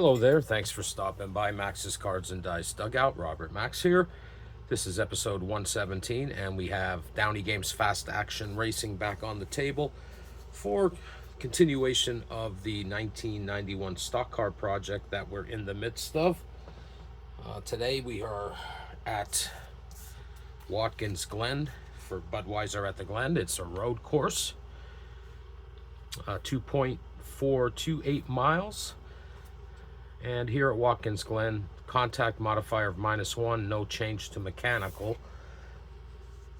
Hello there, thanks for stopping by Max's Cards and Dice Dugout. Robert Max here. This is episode 117, and we have Downey Games Fast Action Racing back on the table for continuation of the 1991 stock car project that we're in the midst of. Today we are at Watkins Glen for Budweiser at the Glen. It's a road course, 2.428 miles. And here at Watkins Glen, contact modifier of -1, no change to mechanical.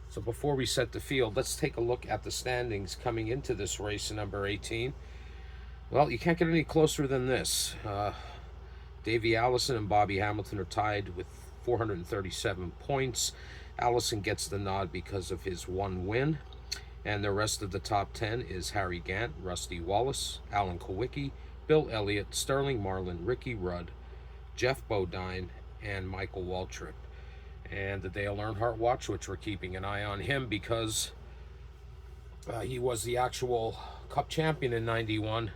So before we set the field, let's take a look at the standings coming into this race, number 18. Well, you can't get any closer than this. Davey, Allison, and Bobby Hamilton are tied with 437 points. Allison gets the nod because of his one win. And the rest of the top 10 is Harry Gant, Rusty Wallace, Alan Kowicki, Bill Elliott, Sterling Marlin, Ricky Rudd, Jeff Bodine, and Michael Waltrip. And the Dale Earnhardt watch, which we're keeping an eye on him because he was the actual Cup champion in 91.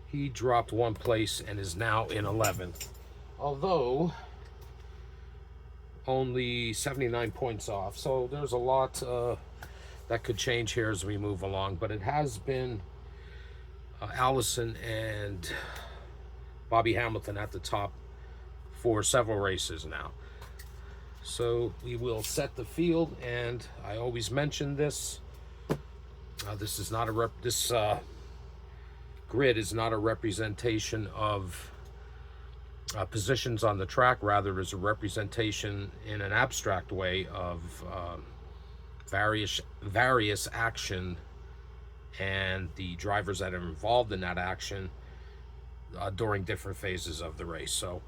He dropped one place and is now in 11th. Although only 79 points off. So there's a lot that could change here as we move along. But it has been Allison and Bobby Hamilton at the top for several races now. So we will set the field, and I always mention this. This is not a grid is not a representation of positions on the track. Rather, is a representation in an abstract way of various action and the drivers that are involved in that action during different phases of the race. So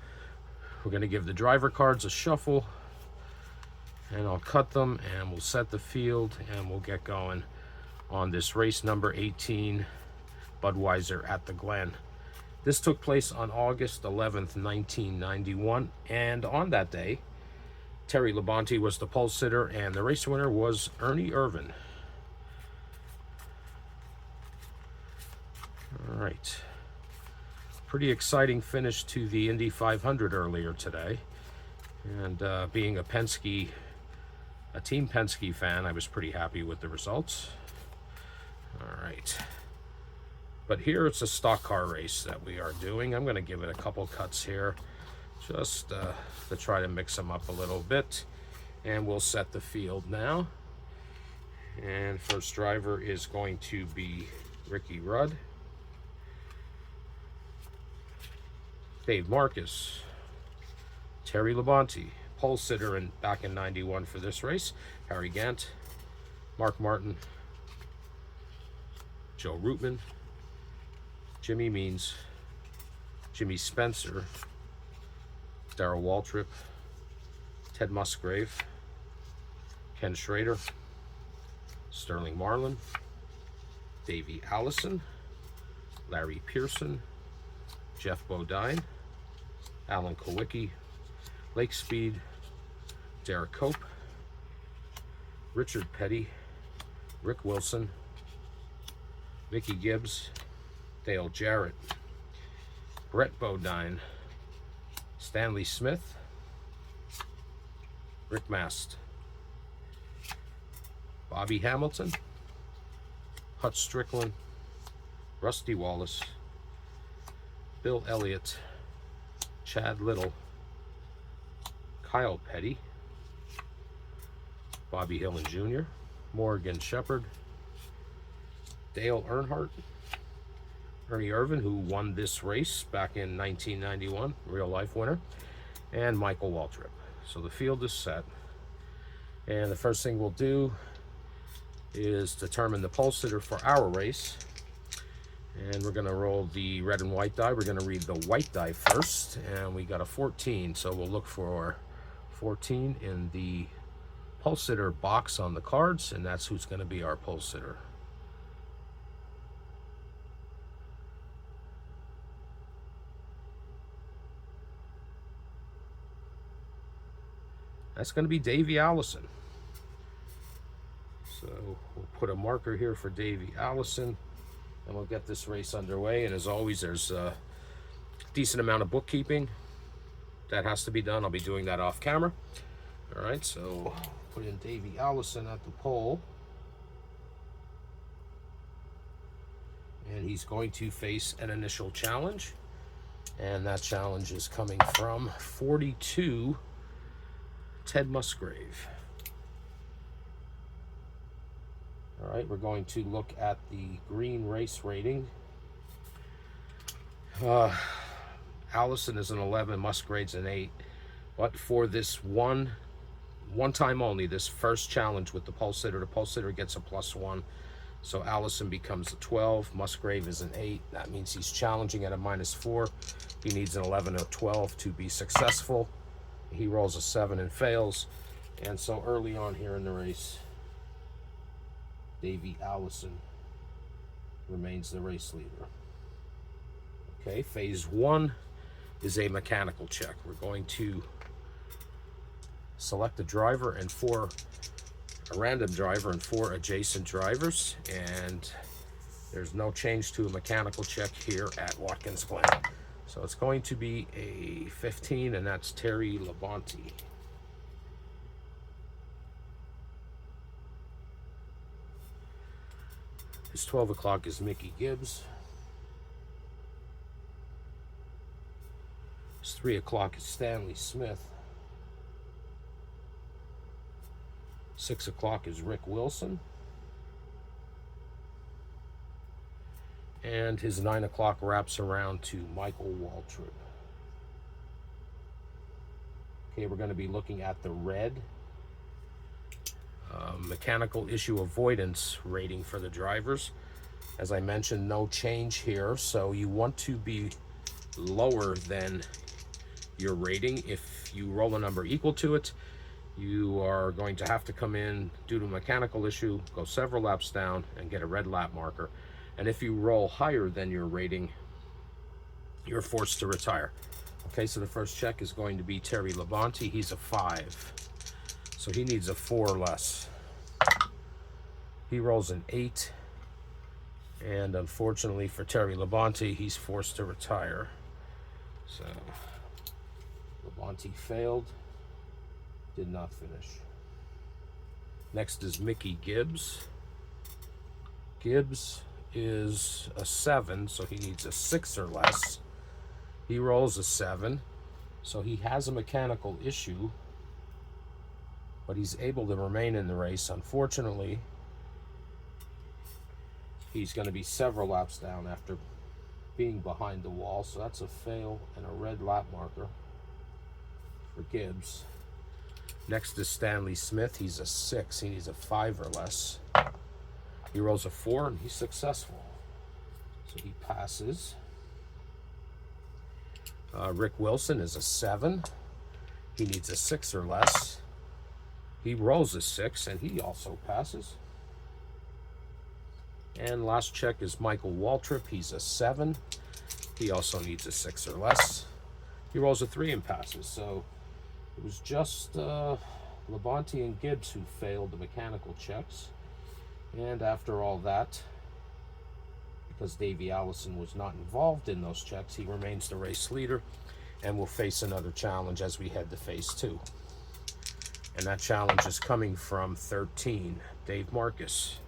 we're going to give the driver cards a shuffle, and I'll cut them, and we'll set the field, and we'll get going on this race number 18, Budweiser at the Glen. This took place on August 11th, 1991, and on that day, Terry Labonte was the pole sitter, and the race winner was Ernie Irvan. All right, pretty exciting finish to the Indy 500 earlier today, and being a Team Penske fan, I was pretty happy with the results. All right, but here it's a stock car race that we are doing. I'm going to give it a couple cuts here, just to try to mix them up a little bit, and we'll set the field now. And first driver is going to be Ricky Rudd. Dave Marcus, Terry Labonte, pole sitter back in 91 for this race, Harry Gant, Mark Martin, Joe Rootman, Jimmy Means, Jimmy Spencer, Darrell Waltrip, Ted Musgrave, Ken Schrader, Sterling Marlin, Davey Allison, Larry Pearson, Jeff Bodine, Alan Kowicki, Lake Speed, Derek Cope, Richard Petty, Rick Wilson, Mickey Gibbs, Dale Jarrett, Brett Bodine, Stanley Smith, Rick Mast, Bobby Hamilton, Hut Strickland, Rusty Wallace, Bill Elliott, Chad Little, Kyle Petty, Bobby Hillin Jr., Morgan Shepherd, Dale Earnhardt, Ernie Irvan, who won this race back in 1991, real life winner, and Michael Waltrip. So the field is set, and the first thing we'll do is determine the pole sitter for our race. And we're going to roll the red and white die. We're going to read the white die first, and we got a 14. So we'll look for 14 in the pole sitter box on the cards, and that's who's going to be our pole sitter. That's going to be Davey Allison. So we'll put a marker here for Davey Allison, and we'll get this race underway. And as always, there's decent amount of bookkeeping that has to be done. I'll be doing that off camera. All right, so put in Davey Allison at the pole. And he's going to face an initial challenge. And that challenge is coming from 42 Ted Musgrave. All right, we're going to look at the green race rating. Allison is an 11, Musgrave's an 8. But for this one time only, this first challenge with the pole sitter, the pole sitter gets a +1. So Allison becomes a 12, Musgrave is an 8. That means he's challenging at a -4. He needs an 11 or 12 to be successful. He rolls a 7 and fails. And so early on here in the race, Davey Allison remains the race leader. Okay, phase 1 is a mechanical check. We're going to select a driver and a random driver and 4 adjacent drivers, and there's no change to a mechanical check here at Watkins Glen. So it's going to be a 15, and that's Terry Labonte. His 12 o'clock is Mickey Gibbs. His 3 o'clock is Stanley Smith. 6 o'clock is Rick Wilson. And his 9 o'clock wraps around to Michael Waltrip. Okay, we're going to be looking at the red mechanical issue avoidance rating for the drivers. As I mentioned, no change here, so you want to be lower than your rating. If you roll a number equal to it, you are going to have to come in due to a mechanical issue, go several laps down, and get a red lap marker. And if you roll higher than your rating, you're forced to retire. Okay, so the first check is going to be Terry Labonte. He's a 5, so he needs a 4 or less. He rolls an 8, and unfortunately for Terry Labonte, he's forced to retire. So Labonte failed, did not finish. Next is Mickey Gibbs. Gibbs is a 7, so he needs a 6 or less. He rolls a 7, so he has a mechanical issue, but he's able to remain in the race. Unfortunately, he's going to be several laps down after being behind the wall, so that's a fail and a red lap marker for Gibbs. Next is Stanley Smith. He's a 6. He needs a 5 or less. He rolls a 4, and he's successful, so he passes. Rick Wilson is a 7. He needs a 6 or less. He rolls a 6, and he also passes. And last check is Michael Waltrip. He's a 7. He also needs a 6 or less. He rolls a 3 and passes. So it was just Labonte and Gibbs who failed the mechanical checks. And after all that, because Davey Allison was not involved in those checks, he remains the race leader and will face another challenge as we head to phase 2. And that challenge is coming from 13, Dave Marcus.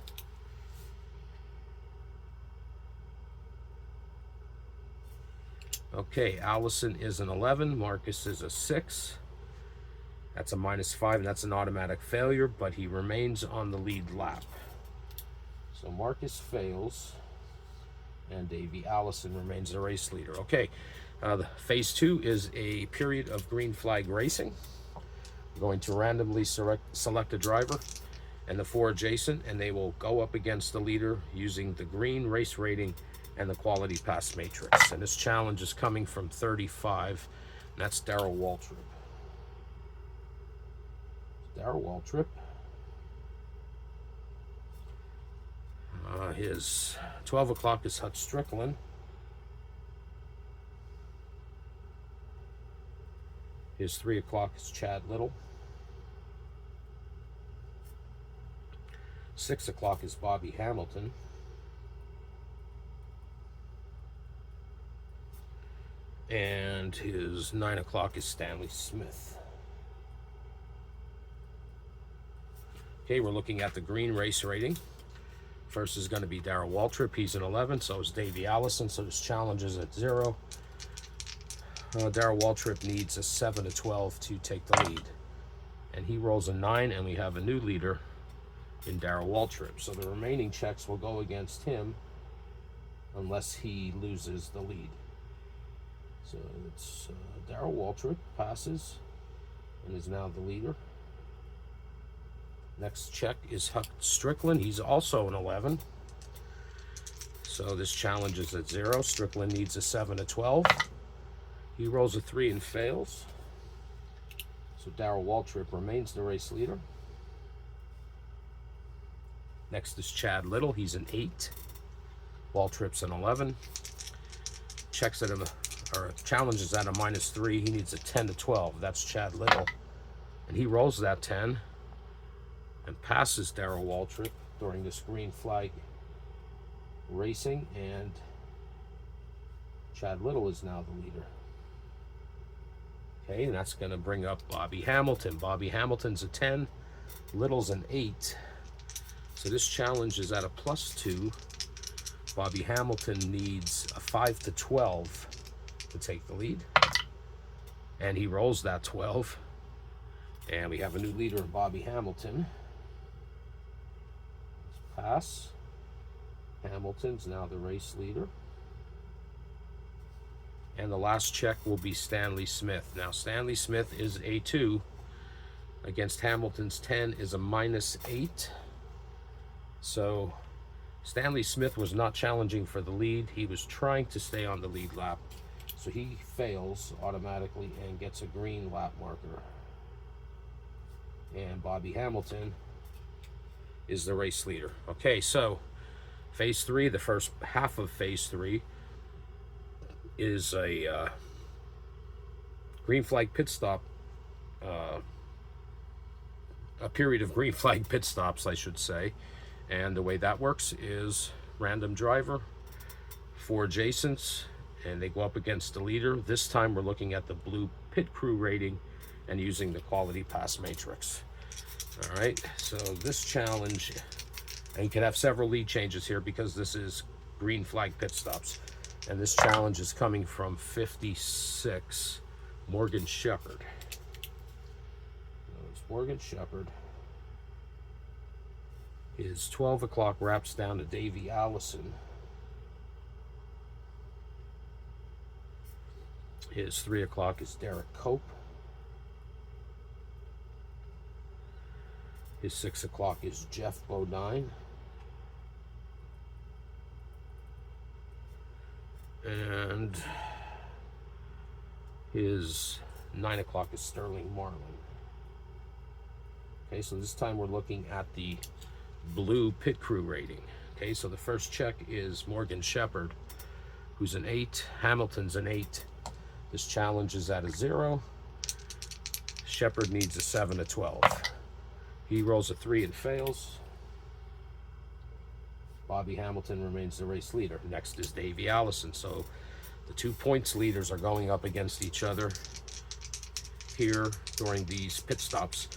Okay, Allison is an 11, Marcus is a 6. That's a -5, and that's an automatic failure, but he remains on the lead lap. So Marcus fails, and Davey Allison remains the race leader. Okay, the phase 2 is a period of green flag racing. We're going to randomly select a driver and the 4 adjacent, and they will go up against the leader using the green race rating and the quality pass matrix. And this challenge is coming from 35, and that's Darrell Waltrip. Darrell Waltrip. His 12 o'clock is Hut Strickland. His 3 o'clock is Chad Little. 6 o'clock is Bobby Hamilton. And his 9 o'clock is Stanley Smith. Okay, we're looking at the green race rating. First is going to be Darrell Waltrip. He's an 11. So is Davey Allison. So his challenge is at 0. Darrell Waltrip needs a 7 to 12 to take the lead. And he rolls a 9, and we have a new leader in Darrell Waltrip. So the remaining checks will go against him unless he loses the lead. So it's Darrell Waltrip passes and is now the leader. Next check is Huck Strickland. He's also an 11. So this challenge is at 0. Strickland needs a 7 to 12. He rolls a 3 and fails. So Darrell Waltrip remains the race leader. Next is Chad Little. He's an 8. Waltrip's an 11. Checks at him, or challenges at a -3. He needs a 10 to 12. That's Chad Little. And he rolls that 10 and passes Darrell Waltrip during this green flag racing. And Chad Little is now the leader. Okay, and that's going to bring up Bobby Hamilton. Bobby Hamilton's a 10. Little's an 8. So this challenge is at a +2. Bobby Hamilton needs a 5 to 12 to take the lead. And he rolls that 12. And we have a new leader in Bobby Hamilton. Let's pass. Hamilton's now the race leader. And the last check will be Stanley Smith. Now Stanley Smith is a 2. Against Hamilton's 10 is a -8. So Stanley Smith was not challenging for the lead. He was trying to stay on the lead lap. So he fails automatically and gets a green lap marker. And Bobby Hamilton is the race leader. Okay, so phase 3, the first half of phase 3 is a green flag pit stop, a period of green flag pit stops, I should say. And the way that works is random driver, 4 adjacents, and they go up against the leader. This time we're looking at the blue pit crew rating and using the quality pass matrix. All right, so this challenge, and you can have several lead changes here because this is green flag pit stops. And this challenge is coming from 56, Morgan Shepherd. It's Morgan Shepherd. His 12 o'clock wraps down to Davey Allison. His 3 o'clock is Derek Cope. His 6 o'clock is Jeff Bodine. And his 9 o'clock is Sterling Marlin. Okay, so this time we're looking at the blue pit crew rating. Okay, so the first check is Morgan Shepherd, who's an 8. Hamilton's an 8. This challenge is at a 0. Shepherd needs a 7 to 12. He rolls a 3 and fails. Bobby Hamilton remains the race leader. Next is Davey Allison. So the 2 points leaders are going up against each other here during these pit stops.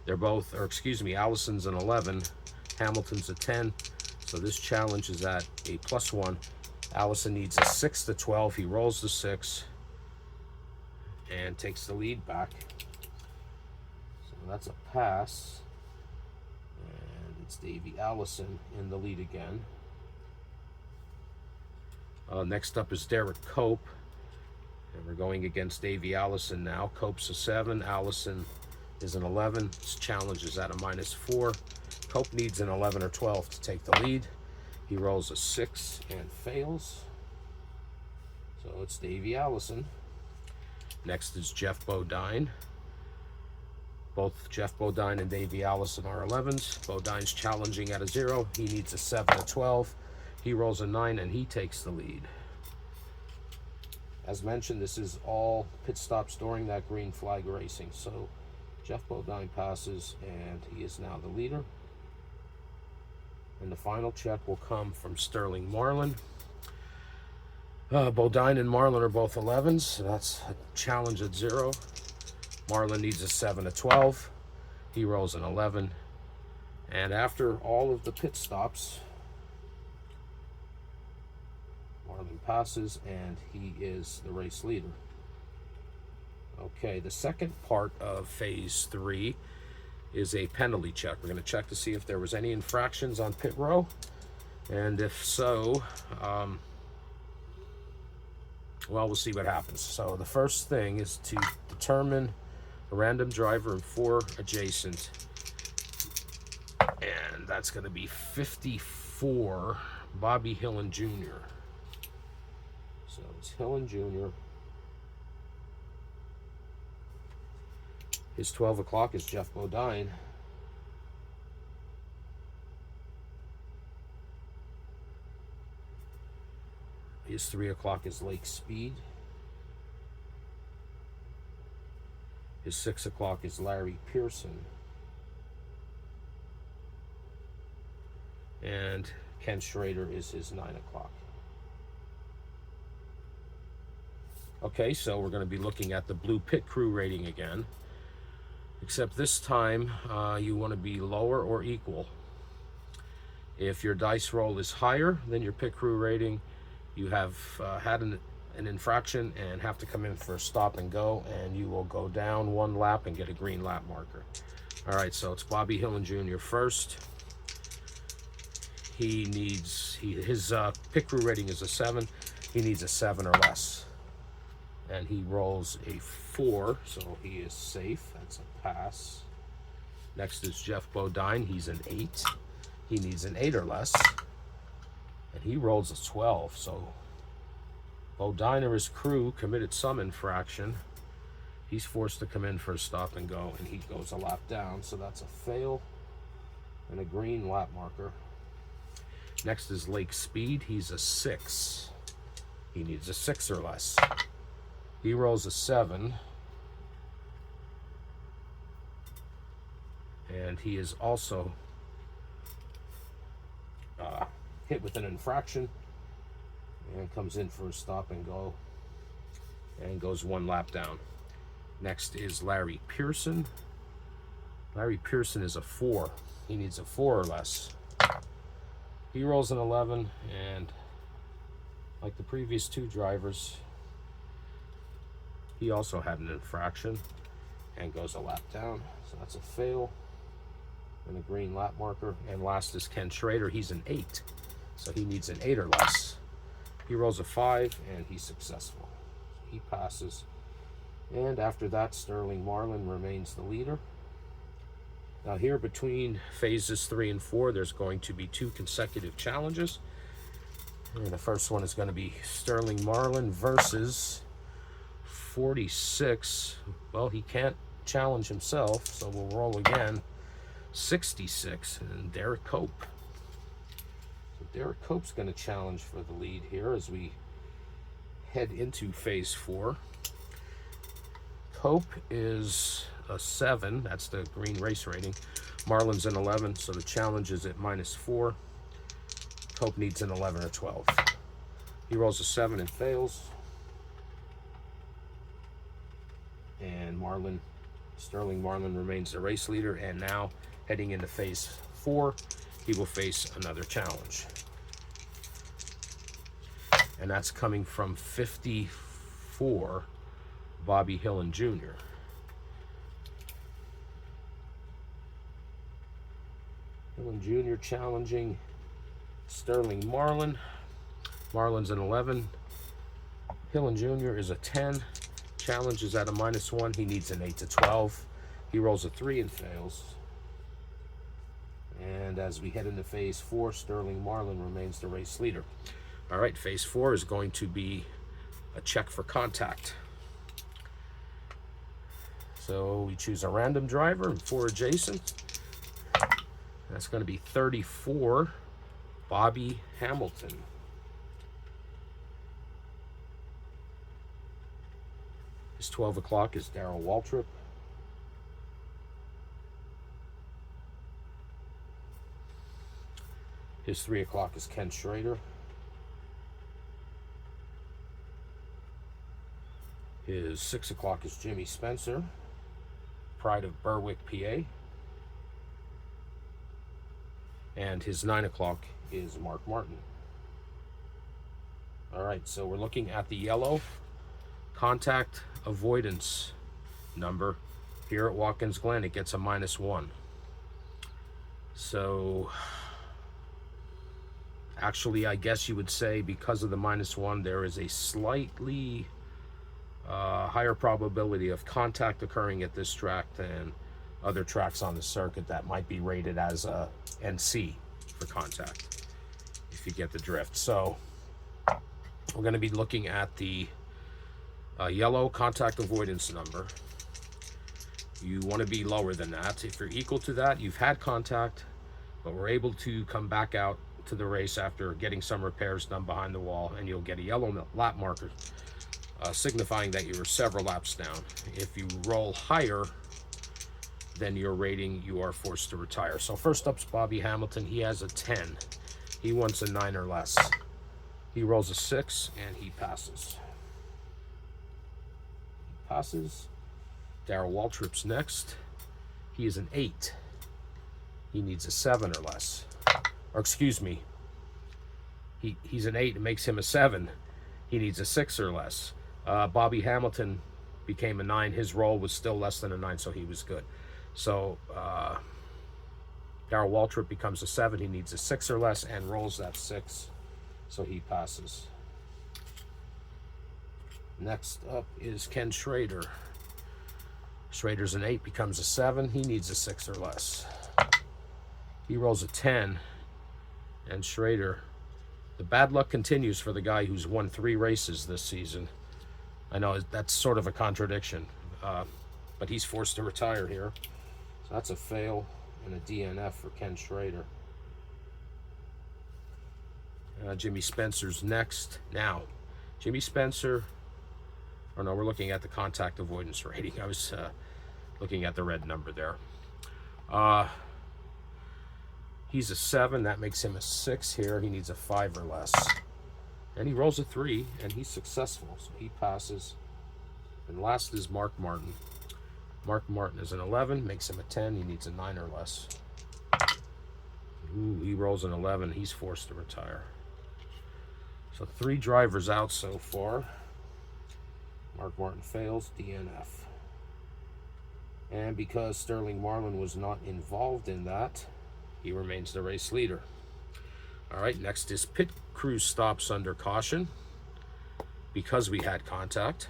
They're both, or excuse me, Allison's an 11, Hamilton's a 10. So this challenge is at a +1. Allison needs a 6 to 12. He rolls the 6 and takes the lead back. So that's a pass. It's Davey Allison in the lead again. Next up is Derek Cope. And we're going against Davey Allison now. Cope's a 7. Allison is an 11. This challenge is at a -4. Cope needs an 11 or 12 to take the lead. He rolls a 6 and fails. So it's Davey Allison. Next is Jeff Bodine. Both Jeff Bodine and Davey Allison are 11s. Bodine's challenging at a 0. He needs a 7 to 12. He rolls a 9 and he takes the lead. As mentioned, this is all pit stops during that green flag racing. So Jeff Bodine passes and he is now the leader. And the final check will come from Sterling Marlin. Bodine and Marlin are both 11s, so that's a challenge at 0. Marlin needs a 7 to 12. He rolls an 11. And after all of the pit stops, Marlin passes, and he is the race leader. Okay, the second part of phase 3 is a penalty check. We're going to check to see if there was any infractions on pit row, and if so, well, we'll see what happens. So the first thing is to determine a random driver and 4 adjacent, and that's going to be 54 Bobby Hillen Jr. So it's Hillen Jr. His 12 o'clock is Jeff Bodine. His 3 o'clock is Lake Speed. His 6 o'clock is Larry Pearson. And Ken Schrader is his 9 o'clock. Okay, so we're going to be looking at the blue pit crew rating again. Except this time, you want to be lower or equal. If your dice roll is higher than your pit crew rating, you have had an infraction and have to come in for a stop and go, and you will go down 1 lap and get a green lap marker. All right, so it's Bobby Hillen Jr. first. His pit crew rating is a 7. He needs a 7 or less. And he rolls a 4, so he is safe. That's a pass. Next is Jeff Bodine. He's an 8. He needs an 8 or less. And he rolls a 12, so Bodine or his crew committed some infraction. He's forced to come in for a stop and go, and he goes a lap down, so that's a fail and a green lap marker. Next is Lake Speed. He's a 6. He needs a 6 or less. He rolls a 7. And he is also hit with an infraction and comes in for a stop and go and goes 1 lap down. Next is Larry Pearson. Larry Pearson is a 4. He needs a 4 or less. He rolls an 11, and like the previous 2 drivers, he also had an infraction and goes a lap down, so that's a fail and a green lap marker. And last is Ken Schrader. He's an 8, so he needs an 8 or less. He rolls a 5, and he's successful. He passes. And after that, Sterling Marlin remains the leader. Now here between phases 3 and 4, there's going to be 2 consecutive challenges. And the first one is going to be Sterling Marlin versus 46. Well, he can't challenge himself, so we'll roll again. 66, and Derek Cope. So Derek Cope's going to challenge for the lead here as we head into phase 4. Cope is a 7. That's the green race rating. Marlin's an 11, so the challenge is at -4. Cope needs an 11 or 12. He rolls a 7 and fails. And Sterling Marlin remains the race leader, and now heading into phase 4, he will face another challenge. And that's coming from 54 Bobby Hillen Jr. Hillen Jr. challenging Sterling Marlin. Marlin's an 11. Hillen Jr. is a 10. Challenge is at a -1. He needs an 8 to 12. He rolls a 3 and fails. And as we head into phase 4, Sterling Marlin remains the race leader. All right, phase 4 is going to be a check for contact. So we choose a random driver and 4 adjacent. That's going to be 34 Bobby Hamilton. His 12 o'clock is Darrell Waltrip. His 3 o'clock is Ken Schrader. His 6 o'clock is Jimmy Spencer, Pride of Berwick, PA. And his 9 o'clock is Mark Martin. All right, so we're looking at the yellow contact avoidance number here at Watkins Glen. It gets a -1. So actually, I guess you would say because of the -1, there is a slightly higher probability of contact occurring at this track than other tracks on the circuit that might be rated as a NC for contact, if you get the drift. So we're going to be looking at the yellow contact avoidance number. You want to be lower than that. If you're equal to that, you've had contact, but we're able to come back out to the race after getting some repairs done behind the wall, and you'll get a yellow lap marker signifying that you were several laps down. If you roll higher than your rating, you are forced to retire. So first up's Bobby Hamilton. He has a 10. He wants a 9 or less. He rolls a 6 and he passes. He passes. Darrell Waltrip's next. He is an 8. He needs a 7 or less. Or excuse me, he's an 8. It makes him a 7. He needs a 6 or less. Bobby Hamilton became a 9. His roll was still less than a 9, so he was good. So Darrell Waltrip becomes a 7. He needs a 6 or less and rolls that 6, so he passes. Next up is Ken Schrader. Schrader's an 8, becomes a 7. He needs a 6 or less. He rolls a 10, and Schrader, the bad luck continues for the guy who's won 3 races this season. I know that's sort of a contradiction, but he's forced to retire here. So that's a fail and a DNF for Ken Schrader. Jimmy Spencer's next. Now, Jimmy Spencer, or no, we're looking at the contact avoidance rating. I was looking at the red number there. He's a 7. That makes him a 6 here. He needs a 5 or less. And he rolls a 3, and he's successful, so he passes. And last is Mark Martin. Mark Martin is an 11, makes him a 10. He needs a 9 or less. Ooh, he rolls an 11. He's forced to retire. So 3 drivers out so far. Mark Martin fails, DNF. And because Sterling Marlin was not involved in that, he remains the race leader. All right, next is pit crew stops under caution because we had contact.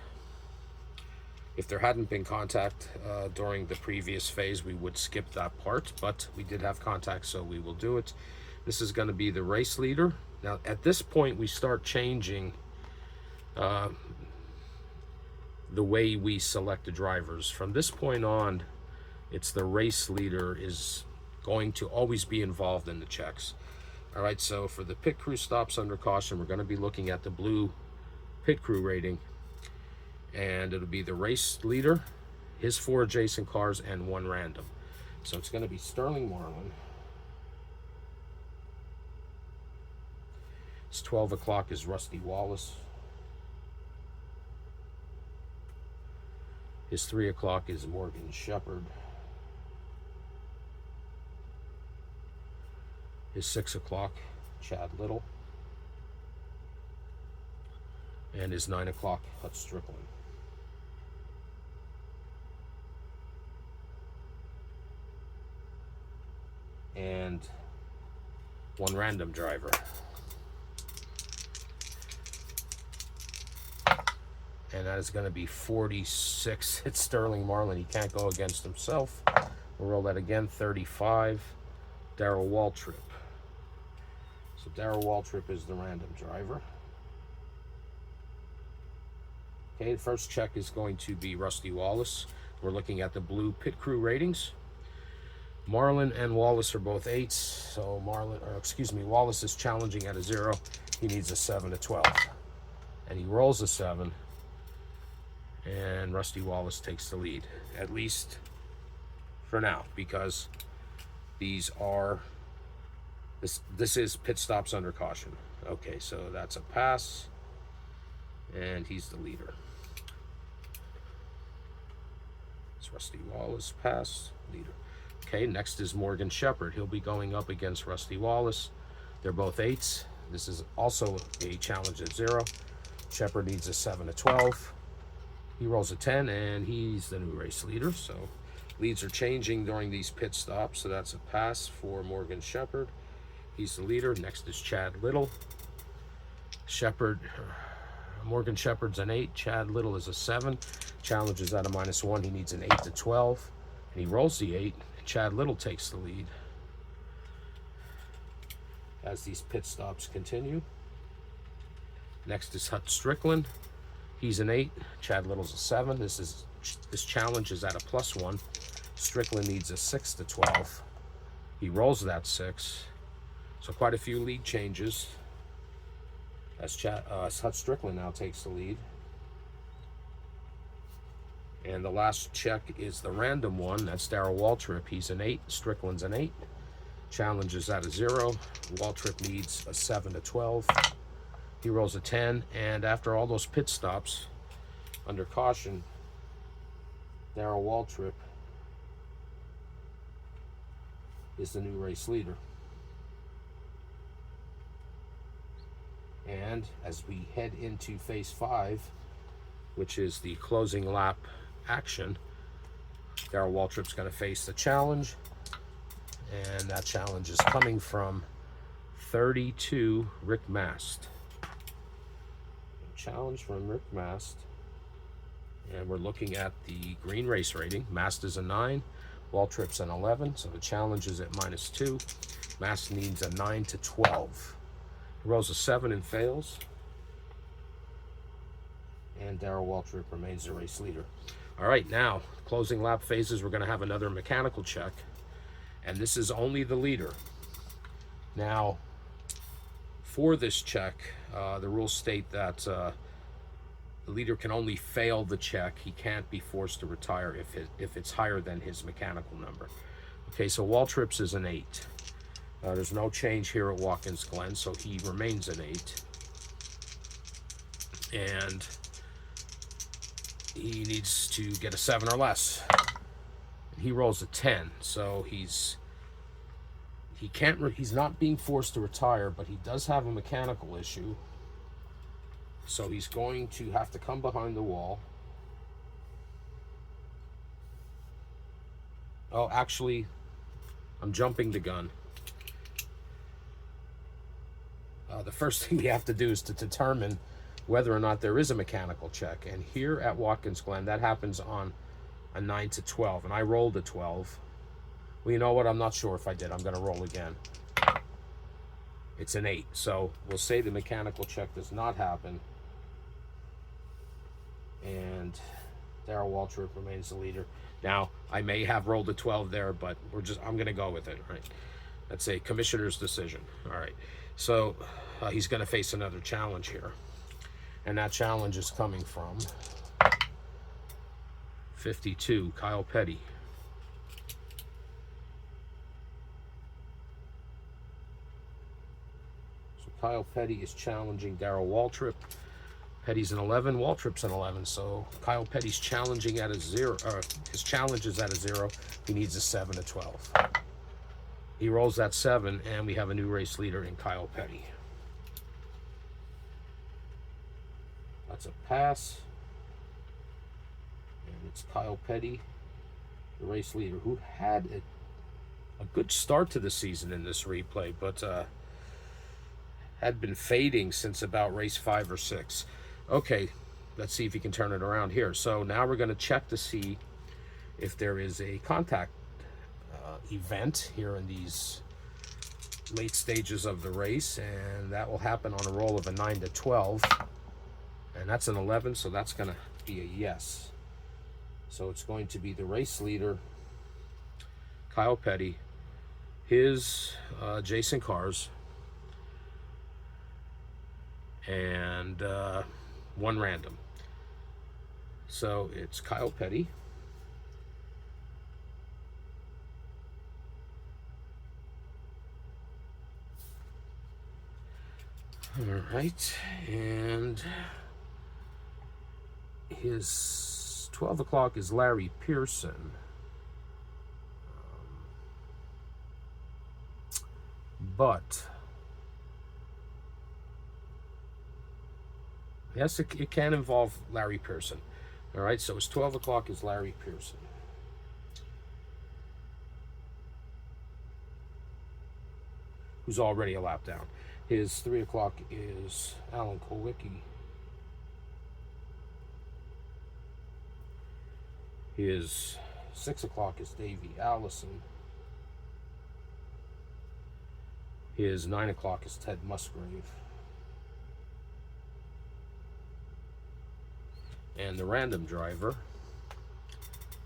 If there hadn't been contact during the previous phase, we would skip that part, but we did have contact, so we will do it. This is going to be the race leader. Now, at this point, we start changing the way we select the drivers. From this point on, it's the race leader is going to always be involved in the checks. All right, so for the pit crew stops under caution, we're going to be looking at the blue pit crew rating, and it'll be the race leader, his 4 adjacent cars, and 1 random. So it's going to be Sterling Marlin. His 12 o'clock is Rusty Wallace. His 3 o'clock is Morgan Shepherd. His 6 o'clock, Chad Little. And his 9 o'clock, Hut Strickland. And 1 random driver. And that is going to be 46. It's Sterling Marlin. He can't go against himself. We'll roll that again. 35, Darrell Waltrip. So Darrell Waltrip is the random driver. Okay, the first check is going to be Rusty Wallace. We're looking at the blue pit crew ratings. Marlin and Wallace are both 8s. So Wallace is challenging at a 0. He needs a 7 to 12. And he rolls a 7. And Rusty Wallace takes the lead, at least for now, because these are, this is pit stops under caution. Okay, so that's a pass, and he's the leader. It's Rusty Wallace, pass, leader. Okay, next is Morgan Shepherd. He'll be going up against Rusty Wallace. They're both 8s. This is also a challenge at 0. Shepherd needs a 7 to 12. He rolls a 10, and he's the new race leader. So leads are changing during these pit stops, so that's a pass for Morgan Shepherd. He's the leader. Next is Chad Little. Morgan Shepherd's an 8. Chad Little is a 7. Challenge is at a -1. He needs an 8 to 12, and he rolls the 8. Chad Little takes the lead as these pit stops continue. Next is Hut Strickland. He's an 8. Chad Little's a 7. This challenge is at a +1. Strickland needs a 6 to 12. He rolls that 6. So quite a few lead changes as Hut Strickland now takes the lead. And the last check is the random one. That's Darrell Waltrip. He's an 8. Strickland's an 8. Challenge is at a 0. Waltrip needs a 7 to 12. He rolls a 10. And after all those pit stops, under caution, Darrell Waltrip is the new race leader. And as we head into phase 5, which is the closing lap action, Darrell Waltrip's going to face the challenge, and that challenge is coming from 32 Rick Mast. Challenge from Rick Mast, and we're looking at the green race rating. Mast is a 9, Waltrip's an 11, so the challenge is at -2. Mast needs a 9 to 12. He rolls a 7 and fails, and Darrell Waltrip remains the race leader. All right, now closing lap phases, we're going to have another mechanical check, and this is only the leader. Now, for this check, the rules state that the leader can only fail the check. He can't be forced to retire if it's higher than his mechanical number. Okay, so Waltrip's is an 8. There's no change here at Watkins Glen, so he remains an 8. And he needs to get a 7 or less. And he rolls a 10, so he's not being forced to retire, but he does have a mechanical issue. So he's going to have to come behind the wall. Oh, actually, I'm jumping the gun. The first thing you have to do is to determine whether or not there is a mechanical check. And here at Watkins Glen, that happens on a 9 to 12. And I rolled a 12. Well, you know what? I'm not sure if I did. I'm going to roll again. It's an 8. So we'll say the mechanical check does not happen. And Darrell Waltrip remains the leader. Now, I may have rolled a 12 there, but I'm going to go with it, right? That's a commissioner's decision. All right. So he's going to face another challenge here. And that challenge is coming from 52, Kyle Petty. So Kyle Petty is challenging Darrell Waltrip. Petty's an 11, Waltrip's an 11. So Kyle Petty's challenging at a 0. His challenge is at a 0. He needs a 7 to 12. He rolls that 7, and we have a new race leader in Kyle Petty. That's a pass. And it's Kyle Petty, the race leader, who had a good start to the season in this replay, but had been fading since about race 5 or 6. Okay, let's see if he can turn it around here. So now we're going to check to see if there is a contact event here in these late stages of the race, and that will happen on a roll of a 9 to 12, and that's an 11, so that's going to be a yes. So it's going to be the race leader, Kyle Petty, his Jason Cars, and one random. So it's Kyle Petty. All right, and his 12 o'clock is Larry Pearson. But yes, it can involve Larry Pearson. All right, so it's 12 o'clock is Larry Pearson. Who's already a lap down. His 3 o'clock is Alan Kulwicki. His 6 o'clock is Davey, Allison. His 9 o'clock is Ted Musgrave. And the random driver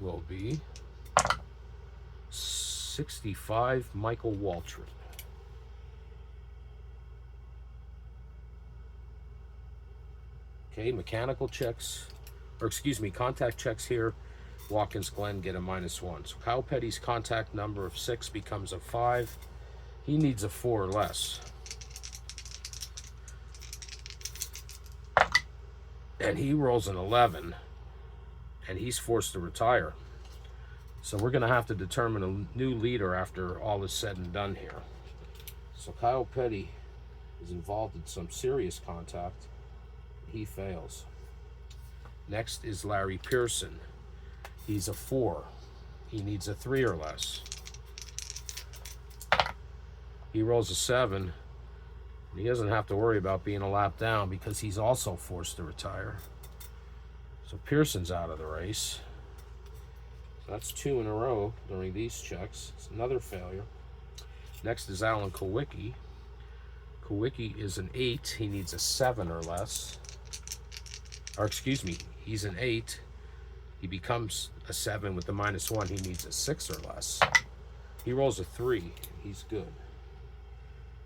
will be 65, Michael Waltrip. Okay, mechanical checks, or excuse me, contact checks here. Watkins Glen get a -1. So Kyle Petty's contact number of 6 becomes a 5. He needs a 4 or less. And he rolls an 11, and he's forced to retire. So we're going to have to determine a new leader after all is said and done here. So Kyle Petty is involved in some serious contact. He fails. Next is Larry Pearson. He's a 4. He needs a 3 or less. He rolls a 7. He doesn't have to worry about being a lap down because he's also forced to retire. So Pearson's out of the race. So that's 2 in a row during these checks. It's another failure. Next is Alan Kulwicki. Kulwicki is an 8. He needs a 7 or less. Or excuse me, he's an 8. He becomes a 7 with the -1. He needs a 6 or less. He rolls a 3. He's good.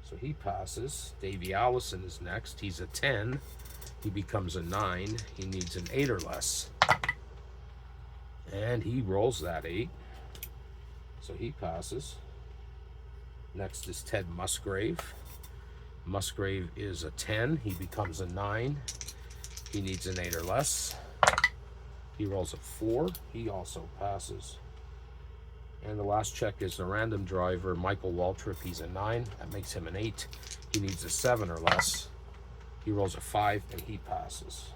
So he passes. Davey Allison is next. He's a 10. He becomes a 9. He needs an 8 or less. And he rolls that 8. So he passes. Next is Ted Musgrave. Musgrave is a 10. He becomes a 9. He needs an 8 or less. He rolls a 4. He also passes. And the last check is the random driver, Michael Waltrip. He's a 9. That makes him an 8. He needs a 7 or less. He rolls a 5, and he passes.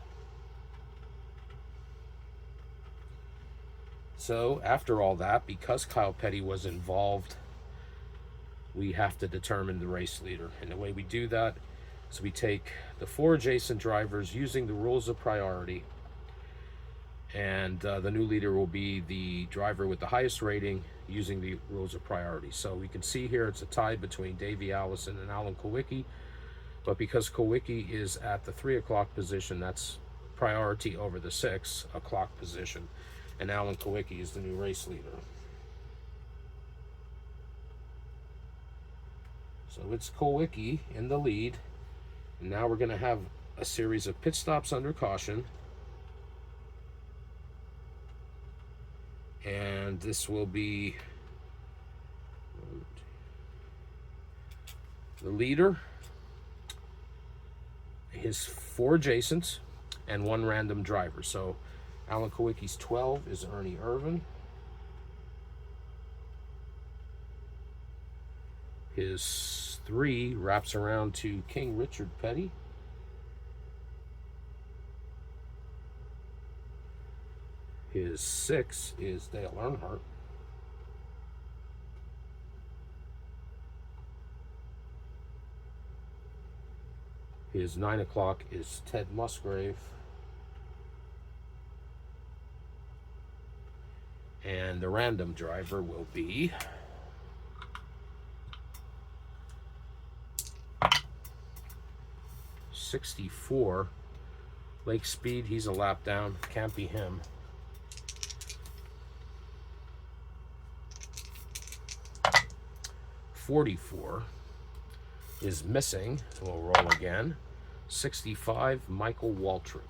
So after all that, because Kyle Petty was involved, we have to determine the race leader. And the way we do that is we take the 4 adjacent drivers using the rules of priority, and the new leader will be the driver with the highest rating using the rules of priority. So we can see here it's a tie between Davey Allison and Alan Kulwicki, but because Kulwicki is at the 3 o'clock position, that's priority over the 6 o'clock position, and Alan Kulwicki is the new race leader. So it's Kulwicki in the lead, and now we're going to have a series of pit stops under caution. And this will be the leader, his 4 adjacents, and 1 random driver. So Alan Kulwicki's 12 is Ernie Irvin. His 3 wraps around to King Richard Petty. His 6 is Dale Earnhardt. His 9 o'clock is Ted Musgrave. And the random driver will be '64 Lake Speed. He's a lap down. Can't be him. '44 is missing. We'll roll again. 65 Michael Waltrip.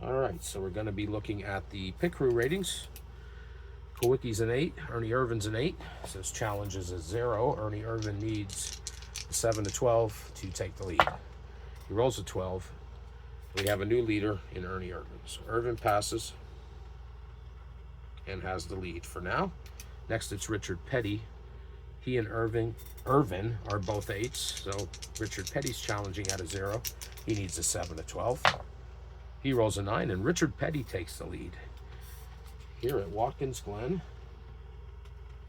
All right, so we're going to be looking at the pit crew ratings. Kulwicki's an 8. Ernie Irvin's an 8. So his challenge is a 0. Ernie Irvin needs 7 to 12 to take the lead. He rolls a 12. We have a new leader in Ernie Irvin. So Irvin passes and has the lead for now. Next, it's Richard Petty. He and Irvin are both 8s, so Richard Petty's challenging at a 0. He needs a 7 to 12. He rolls a 9, and Richard Petty takes the lead. Here at Watkins Glen,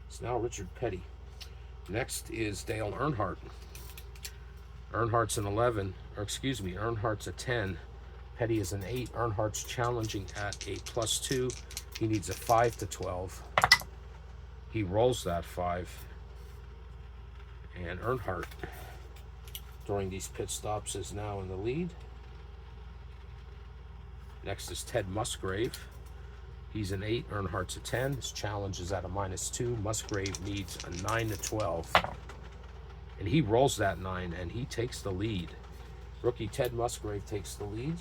it's now Richard Petty. Next is Dale Earnhardt. Earnhardt's an 11, or excuse me, Earnhardt's a 10. Petty is an 8. Earnhardt's challenging at a +2. He needs a 5 to 12. He rolls that 5. And Earnhardt, during these pit stops, is now in the lead. Next is Ted Musgrave. He's an 8. Earnhardt's a 10. His challenge is at a -2. Musgrave needs a 9 to 12. And he rolls that 9, and he takes the lead. Rookie Ted Musgrave takes the lead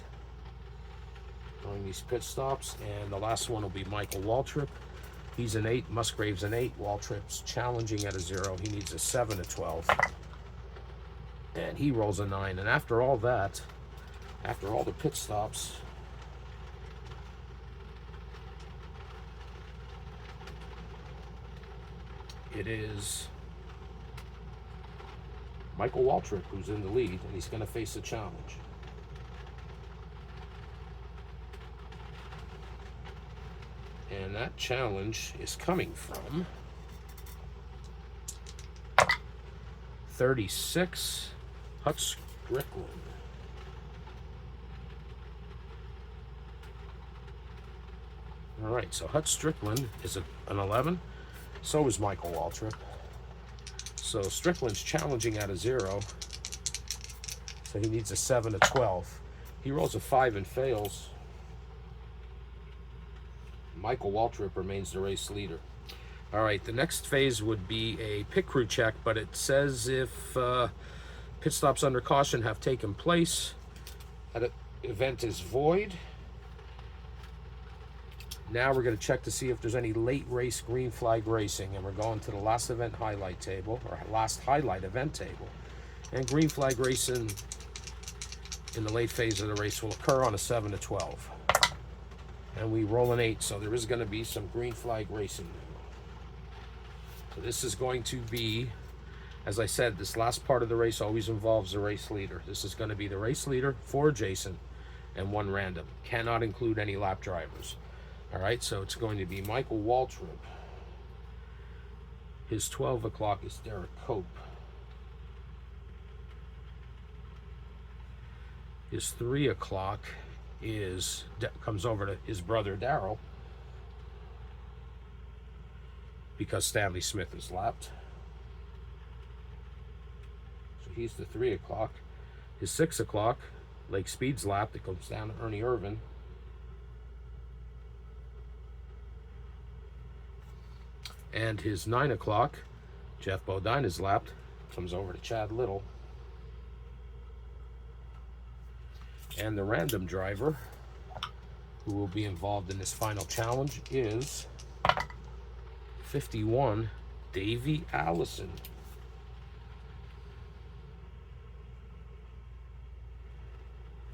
during these pit stops. And the last one will be Michael Waltrip. He's an 8. Musgrave's an 8. Waltrip's challenging at a 0. He needs a 7 to 12. And he rolls a 9. And after all that, after all the pit stops, it is Michael Waltrip who's in the lead, and he's going to face a challenge. And that challenge is coming from 36, Hut Strickland. All right, so Hut Strickland is an 11. So is Michael Waltrip. So Strickland's challenging at a 0. So he needs a 7 to 12. He rolls a 5 and fails. Michael Waltrip remains the race leader. All right, the next phase would be a pit crew check, but it says if pit stops under caution have taken place, that event is void. Now we're going to check to see if there's any late race green flag racing, and we're going to the last event highlight table, or last highlight event table. And green flag racing in the late phase of the race will occur on a 7 to 12. And we roll an 8, so there is going to be some green flag racing. So this is going to be, as I said, this last part of the race always involves the race leader. This is going to be the race leader, 4 Jason, and 1 random. Cannot include any lap drivers. All right, so it's going to be Michael Waltrip. His 12 o'clock is Derek Cope. His 3 o'clock comes over to his brother Daryl, because Stanley Smith is lapped. So he's the 3 o'clock. His 6 o'clock, Lake Speed's lapped. It comes down to Ernie Irvin. And his 9 o'clock, Jeff Bodine is lapped, comes over to Chad Little. And the random driver who will be involved in this final challenge is 51, Davey Allison.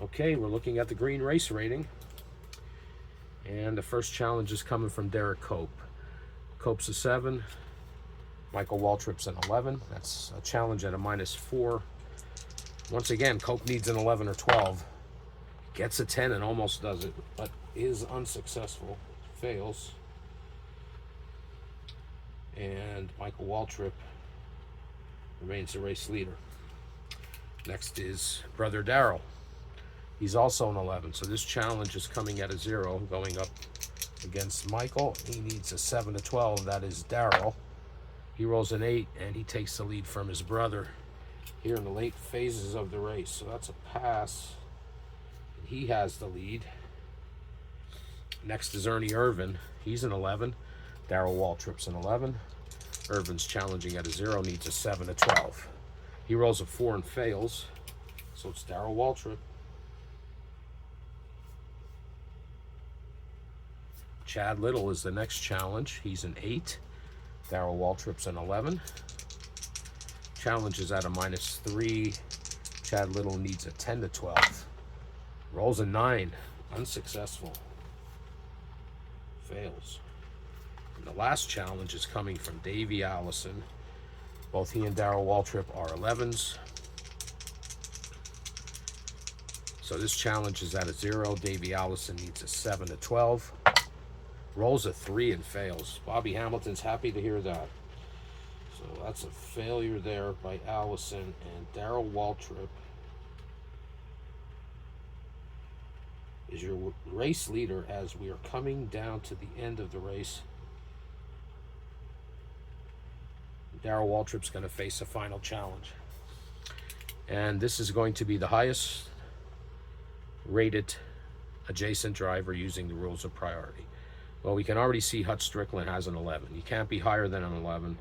Okay, we're looking at the green race rating. And the first challenge is coming from Derek Cope. Cope's a 7. Michael Waltrip's an 11. That's a challenge at a -4. Once again, Cope needs an 11 or 12. Gets a 10 and almost does it, but is unsuccessful. Fails. And Michael Waltrip remains the race leader. Next is brother Daryl. He's also an 11, so this challenge is coming at a 0, going up against Michael. He needs a 7 to 12. That is Daryl. He rolls an 8, and he takes the lead from his brother here in the late phases of the race. So that's a pass. He has the lead. Next is Ernie Irvin. He's an 11. Daryl Waltrip's an 11. Irvin's challenging at a 0, needs a 7 to 12. He rolls a 4 and fails. So it's Daryl Waltrip. Chad Little is the next challenge. He's an 8. Daryl Waltrip's an 11. Challenge is at a -3. Chad Little needs a 10 to 12. Rolls a 9. Unsuccessful. Fails. And the last challenge is coming from Davey, Allison. Both he and Daryl Waltrip are 11s. So this challenge is at a 0. Davey Allison needs a 7 to 12. Rolls a 3 and fails. Bobby Hamilton's happy to hear that. So that's a failure there by Allison, and Daryl Waltrip is your race leader as we are coming down to the end of the race. Daryl Waltrip's going to face a final challenge. And this is going to be the highest rated adjacent driver using the rules of priority. Well, we can already see Hut Strickland has an 11. You can't be higher than an 11.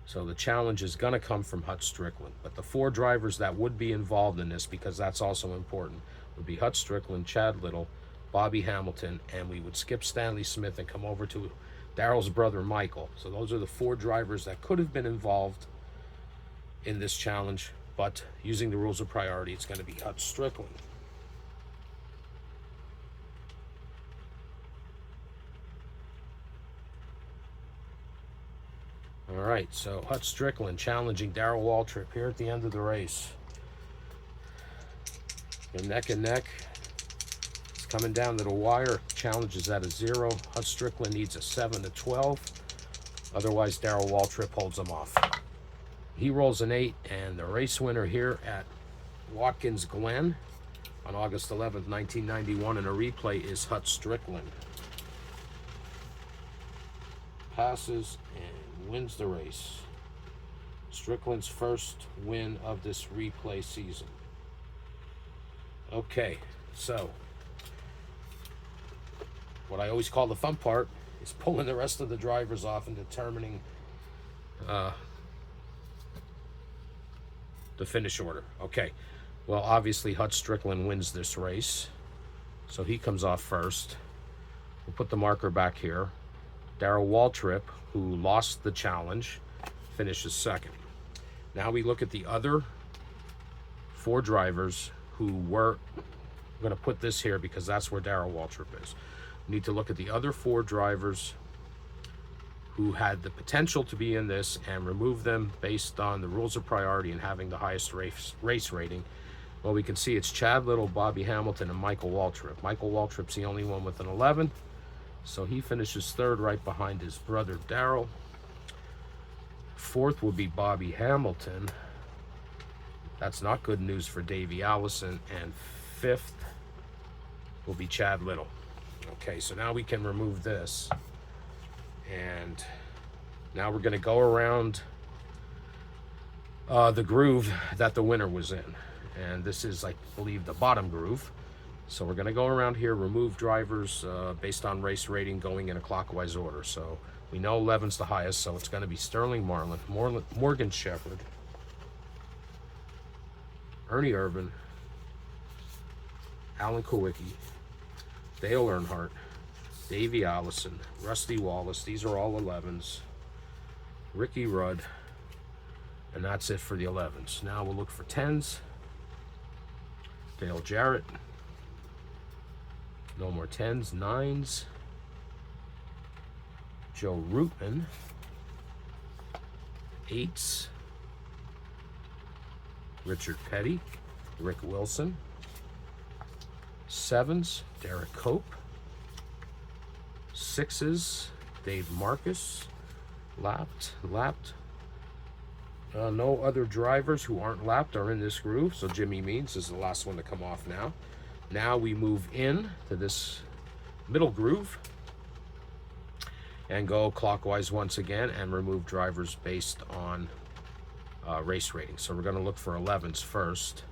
So the challenge is going to come from Hut Strickland. But the 4 drivers that would be involved in this, because that's also important, would be Hut Strickland, Chad Little, Bobby Hamilton, and we would skip Stanley Smith and come over to Daryl's brother, Michael. So those are the 4 drivers that could have been involved in this challenge. But using the rules of priority, it's going to be Hut Strickland. All right, so Hut Strickland challenging Daryl Waltrip here at the end of the race. They're neck and neck. It's coming down to the wire. Challenge is at a 0. Hut Strickland needs a 7 to 12. Otherwise, Daryl Waltrip holds him off. He rolls an 8, and the race winner here at Watkins Glen on August 11th, 1991, in a replay is Hut Strickland. Passes and wins the race. Strickland's first win of this replay season. Okay, so what I always call the fun part is pulling the rest of the drivers off and determining the finish order. Okay, well, obviously Hut Strickland wins this race, so he comes off first. We'll put the marker back here. Daryl Waltrip, who lost the challenge, finishes second. Now we look at the other 4 drivers who were, I'm going to put this here because that's where Daryl Waltrip is. We need to look at the other 4 drivers who had the potential to be in this and remove them based on the rules of priority and having the highest race rating. Well, we can see it's Chad Little, Bobby Hamilton, and Michael Waltrip. Michael Waltrip's the only one with an 11. So he finishes 3rd right behind his brother Daryl. 4th will be Bobby Hamilton. That's not good news for Davey Allison. And 5th will be Chad Little. Okay, so now we can remove this. And now we're going to go around the groove that the winner was in. And this is, I believe, the bottom groove. So we're going to go around here, remove drivers based on race rating going in a clockwise order. So we know 11's the highest, so it's going to be Sterling Marlin, Morgan Shepherd, Ernie Irvan, Alan Kowicki, Dale Earnhardt, Davey Allison, Rusty Wallace. These are all 11s. Ricky Rudd. And that's it for the 11s. Now we'll look for 10s. Dale Jarrett. No more 10s. 9s. Joe Rootman. 8s. Richard Petty. Rick Wilson. 7s. Derek Cope. 6s. Dave Marcus. Lapped. No other drivers who aren't lapped are in this groove, so Jimmy Means is the last one to come off now. Now we move in to this middle groove and go clockwise once again and remove drivers based on race rating. So we're going to look for 11s first.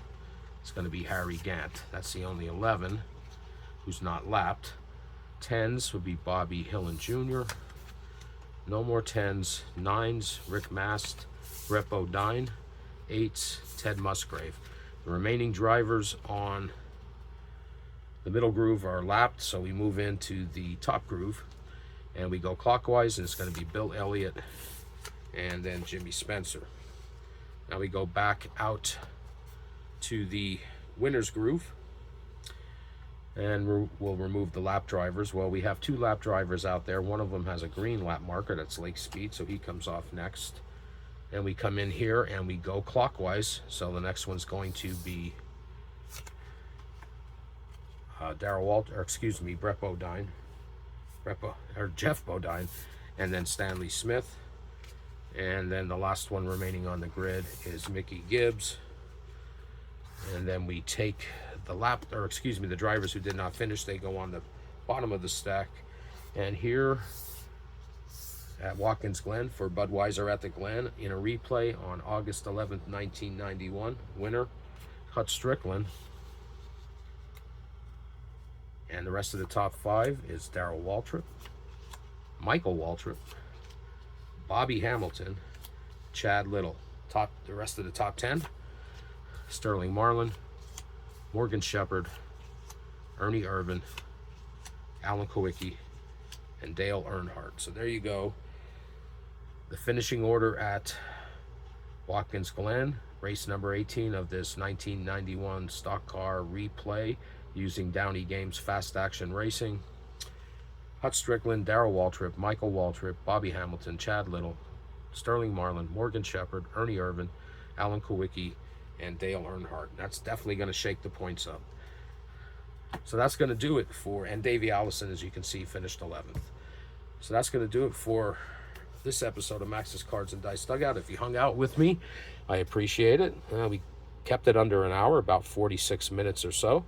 It's going to be Harry Gant. That's the only 11 who's not lapped. 10s would be Bobby Hillen Jr. No more 10s. 9s, Rick Mast, Rep O'Dine. 8s, Ted Musgrave. The remaining drivers on the middle groove are lapped, so we move into the top groove and we go clockwise, and it's going to be Bill Elliott and then Jimmy Spencer. Now we go back out to the winner's groove, and we'll remove the lap drivers. Well, we have 2 lap drivers out there. One of them has a green lap marker, that's lake speed, so he comes off next. And we come in here and we go clockwise. So the next one's going to be Brett Bodine, Jeff Bodine, and then Stanley Smith. And then the last one remaining on the grid is Mickey Gibbs. And then we take the drivers who did not finish, they go on the bottom of the stack. And here at Watkins Glen for Budweiser at the Glen, in a replay on August 11th, 1991, winner, Hut Strickland. And the rest of the top 5 is Darrell Waltrip, Michael Waltrip, Bobby Hamilton, Chad Little. The rest of the top 10, Sterling Marlin, Morgan Shepherd, Ernie Irvan, Alan Kowicki, and Dale Earnhardt. So there you go. The finishing order at Watkins Glen, race number 18 of this 1991 stock car replay using Downey Games Fast Action Racing. Hut Strickland, Darrell Waltrip, Michael Waltrip, Bobby Hamilton, Chad Little, Sterling Marlin, Morgan Shepherd, Ernie Irvan, Alan Kowicki, and Dale Earnhardt. That's definitely going to shake the points up. So that's going to do it for, and Davey Allison, as you can see, finished 11th. So that's going to do it for this episode of Max's Cards and Dice Dugout. If you hung out with me, I appreciate it. We kept it under an hour, about 46 minutes or so.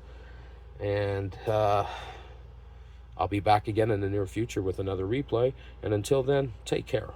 And I'll be back again in the near future with another replay. And until then, take care.